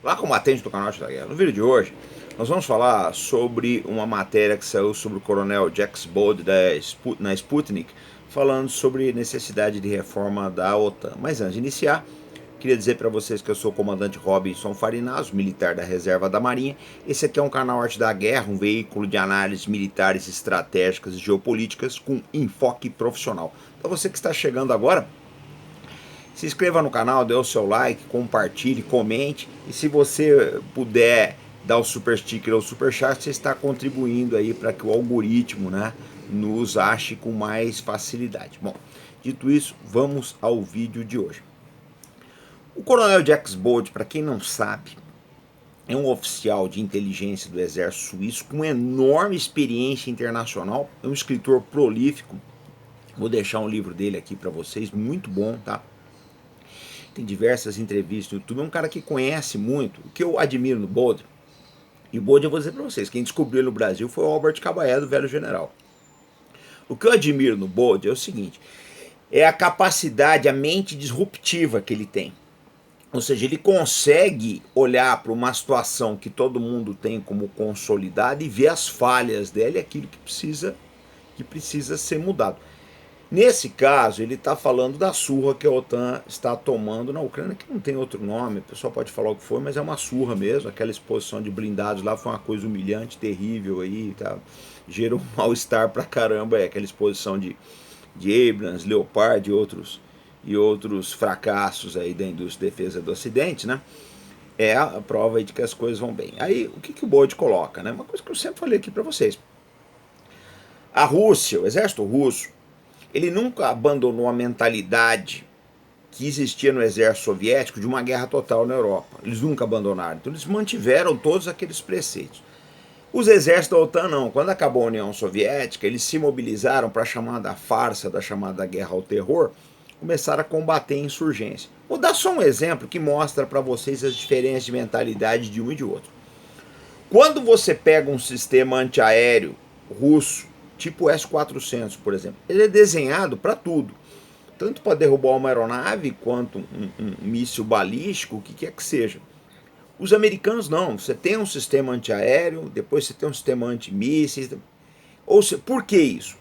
Lá combatente do canal da Guerra. No vídeo de hoje, nós vamos falar sobre uma matéria que saiu sobre o coronel Jax Bode na Sputnik, falando sobre necessidade de reforma da OTAN. Mas antes de iniciar, queria dizer para vocês que eu sou o comandante Robinson Farinaso, militar da Reserva da Marinha. Esse aqui é um canal Arte da Guerra, um veículo de análises militares estratégicas e geopolíticas com enfoque profissional. Então você que está chegando agora, se inscreva no canal, dê o seu like, compartilhe, comente. E se você puder dar o super sticker ou super chat, você está contribuindo aí para que o algoritmo, né, nos ache com mais facilidade. Bom, dito isso, vamos ao vídeo de hoje. O coronel Jax Bode, para quem não sabe, é um oficial de inteligência do exército suíço com enorme experiência internacional, é um escritor prolífico. Vou deixar um livro dele aqui para vocês, muito bom, tá? Tem diversas entrevistas no YouTube, é um cara que conhece muito. O que eu admiro no Bode, e o Bode eu vou dizer para vocês, quem descobriu ele no Brasil foi o Albert Caballé, do Velho General. O que eu admiro no Bode é o seguinte, é a capacidade, a mente disruptiva que ele tem. Ou seja, ele consegue olhar para uma situação que todo mundo tem como consolidada e ver as falhas dela e aquilo que precisa ser mudado. Nesse caso, ele está falando da surra que a OTAN está tomando na Ucrânia, que não tem outro nome, o pessoal pode falar o que for, mas é uma surra mesmo. Aquela exposição de blindados lá foi uma coisa humilhante, terrível aí, tá? Gerou um mal-estar pra caramba, aquela exposição de Abrams, Leopard e outros fracassos aí da indústria de defesa do Ocidente, né? É a prova aí de que as coisas vão bem. Aí, o que o Bode coloca, né? Uma coisa que eu sempre falei aqui para vocês. A Rússia, o exército russo, ele nunca abandonou a mentalidade que existia no exército soviético de uma guerra total na Europa. Eles nunca abandonaram. Então eles mantiveram todos aqueles preceitos. Os exércitos da OTAN não. Quando acabou a União Soviética, eles se mobilizaram para a chamada farsa da chamada guerra ao terror, começaram a combater a insurgência. Vou dar só um exemplo que mostra para vocês as diferenças de mentalidade de um e de outro. Quando você pega um sistema antiaéreo russo, tipo S-400, por exemplo, ele é desenhado para tudo. Tanto para derrubar uma aeronave, quanto um míssil balístico, o que quer que seja. Os americanos não, você tem um sistema antiaéreo, depois você tem um sistema antimísseis. Ou seja, por que isso?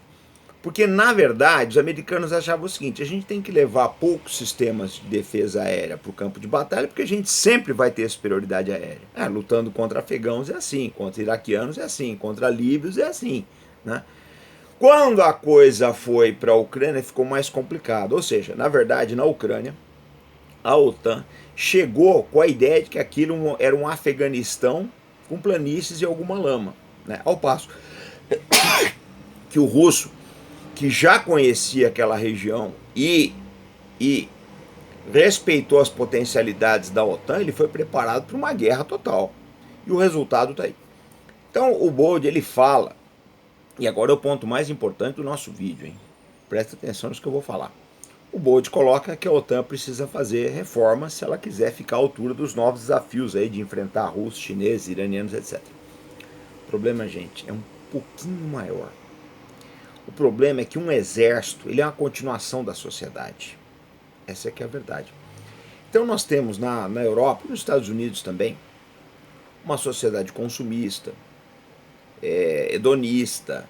Porque, na verdade, os americanos achavam o seguinte, a gente tem que levar poucos sistemas de defesa aérea para o campo de batalha, porque a gente sempre vai ter superioridade aérea. Lutando contra afegãos é assim, contra iraquianos é assim, contra líbios é assim, né? Quando a coisa foi para a Ucrânia, ficou mais complicado. Ou seja, na verdade, na Ucrânia, a OTAN chegou com a ideia de que aquilo era um Afeganistão com planícies e alguma lama, né? Ao passo que o russo, que já conhecia aquela região e respeitou as potencialidades da OTAN, ele foi preparado para uma guerra total. E o resultado está aí. Então o Bode, ele fala, e agora é o ponto mais importante do nosso vídeo, hein? Presta atenção no que eu vou falar. O Bode coloca que a OTAN precisa fazer reformas se ela quiser ficar à altura dos novos desafios aí de enfrentar russos, chineses, iranianos, etc. O problema, gente, é um pouquinho maior. O problema é que um exército, ele é uma continuação da sociedade. Essa é que é a verdade. Então nós temos na Europa e nos Estados Unidos também uma sociedade consumista, hedonista,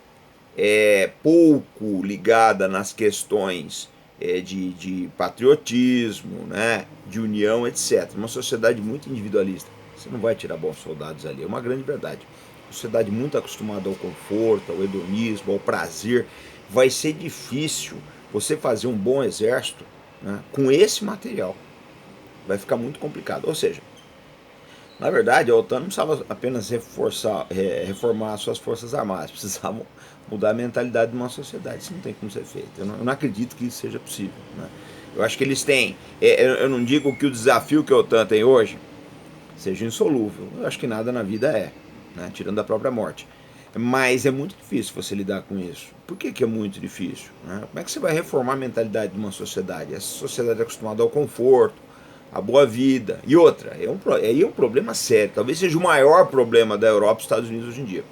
pouco ligada nas questões de patriotismo, né, de união, etc. Uma sociedade muito individualista. Você não vai tirar bons soldados ali, é uma grande verdade. Uma sociedade muito acostumada ao conforto, ao hedonismo, ao prazer. Vai ser difícil você fazer um bom exército, né, com esse material. Vai ficar muito complicado. Ou seja, na verdade, a OTAN não precisava apenas reformar suas forças armadas, precisava mudar a mentalidade de uma sociedade. Isso não tem como ser feito. Eu não acredito que isso seja possível, né? Eu acho que eles têm. Eu não digo que o desafio que a OTAN tem hoje seja insolúvel. Eu acho que nada na vida é, né? Tirando a própria morte. Mas é muito difícil você lidar com isso. Por que é muito difícil, né? Como é que você vai reformar a mentalidade de uma sociedade? Essa sociedade é acostumada ao conforto, a boa vida. E outra, aí é um problema sério, talvez seja o maior problema da Europa e dos Estados Unidos hoje em dia.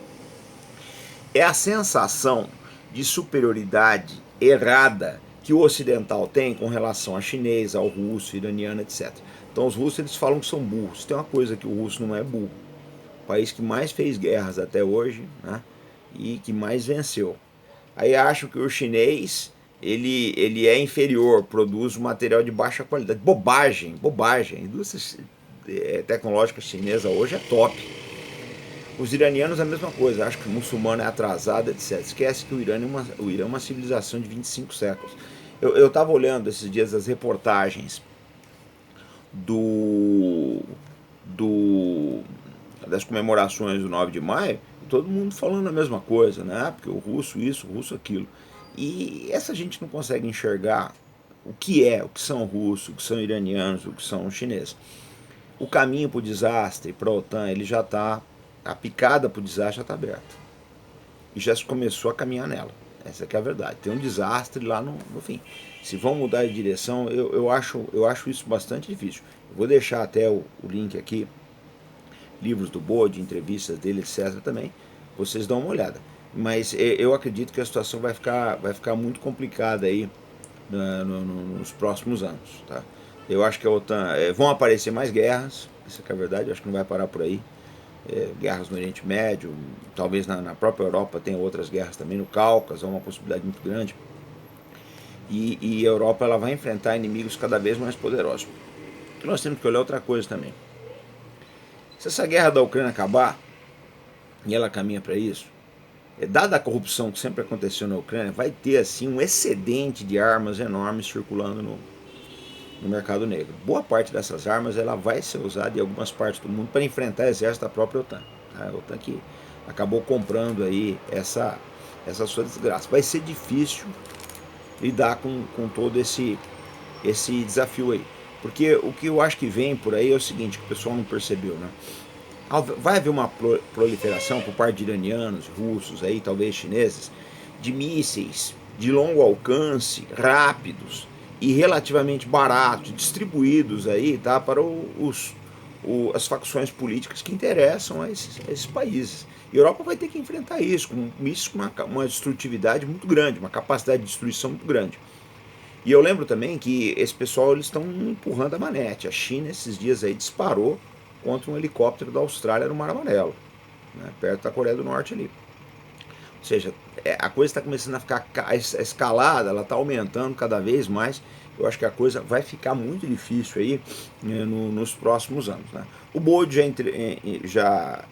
É a sensação de superioridade errada que o ocidental tem com relação a chinês, ao russo, iraniano, etc. Então os russos eles falam que são burros. Tem uma coisa que o russo não é burro. O país que mais fez guerras até hoje, né, e que mais venceu. Aí acham que o chinês ele é inferior, produz material de baixa qualidade. Bobagem, bobagem. A indústria tecnológica chinesa hoje é top. Os iranianos é a mesma coisa, acham que o muçulmano é atrasado, etc. Esquece que o Irã é uma civilização de 25 séculos. Eu estava olhando esses dias as reportagens do, do das comemorações do 9 de maio, todo mundo falando a mesma coisa, né? Porque o russo isso, o russo aquilo. E essa gente não consegue enxergar o que são russos, o que são iranianos, o que são chineses. O caminho para o desastre, para a OTAN, ele já está, a picada para o desastre já está aberta. E já se começou a caminhar nela. Essa que é a verdade. Tem um desastre lá no fim. Se vão mudar de direção, eu acho isso bastante difícil. Eu vou deixar até o link aqui, livros do Bode, entrevistas dele, etc. também. Vocês dão uma olhada. Mas eu acredito que a situação vai ficar muito complicada aí nos próximos anos. Tá? Eu acho que a OTAN. Vão aparecer mais guerras, essa é a verdade, eu acho que não vai parar por aí. Guerras no Oriente Médio, talvez na própria Europa tenha outras guerras também, no Cáucaso, é uma possibilidade muito grande. E a Europa ela vai enfrentar inimigos cada vez mais poderosos. E nós temos que olhar outra coisa também. Se essa guerra da Ucrânia acabar, e ela caminha para isso, dada a corrupção que sempre aconteceu na Ucrânia, vai ter assim um excedente de armas enormes circulando no mercado negro. Boa parte dessas armas ela vai ser usada em algumas partes do mundo para enfrentar exército da própria OTAN. A OTAN que acabou comprando aí essa sua desgraça. Vai ser difícil lidar com todo esse desafio aí. Porque o que eu acho que vem por aí é o seguinte, que o pessoal não percebeu, né? Vai haver uma proliferação por parte de iranianos, russos, aí, talvez chineses, de mísseis de longo alcance, rápidos e relativamente baratos, distribuídos aí, tá, para as facções políticas que interessam a esses países. E a Europa vai ter que enfrentar isso, com mísseis com uma destrutividade muito grande, uma capacidade de destruição muito grande. E eu lembro também que esse pessoal eles estão empurrando a manete. A China esses dias aí disparou contra um helicóptero da Austrália no Mar Amarelo, né, perto da Coreia do Norte ali. Ou seja, a coisa está começando a ficar, a escalada, ela está aumentando cada vez mais. Eu acho que a coisa vai ficar muito difícil aí nos próximos anos. Né? O Bode já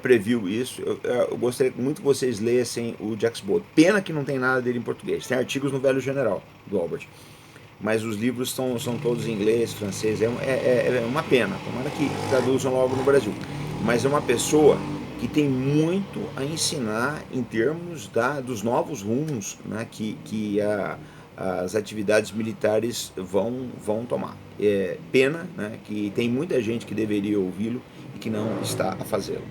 previu isso. Eu gostaria muito que vocês lessem o Jax Bode. Pena que não tem nada dele em português. Tem artigos no Velho General, do Albert. Mas os livros são todos em inglês, francês. É uma pena. Tomara que traduzam logo no Brasil. Mas é uma pessoa que tem muito a ensinar em termos dos novos rumos, né, que as atividades militares vão tomar. É pena, né, que tem muita gente que deveria ouvi-lo e que não está a fazê-lo.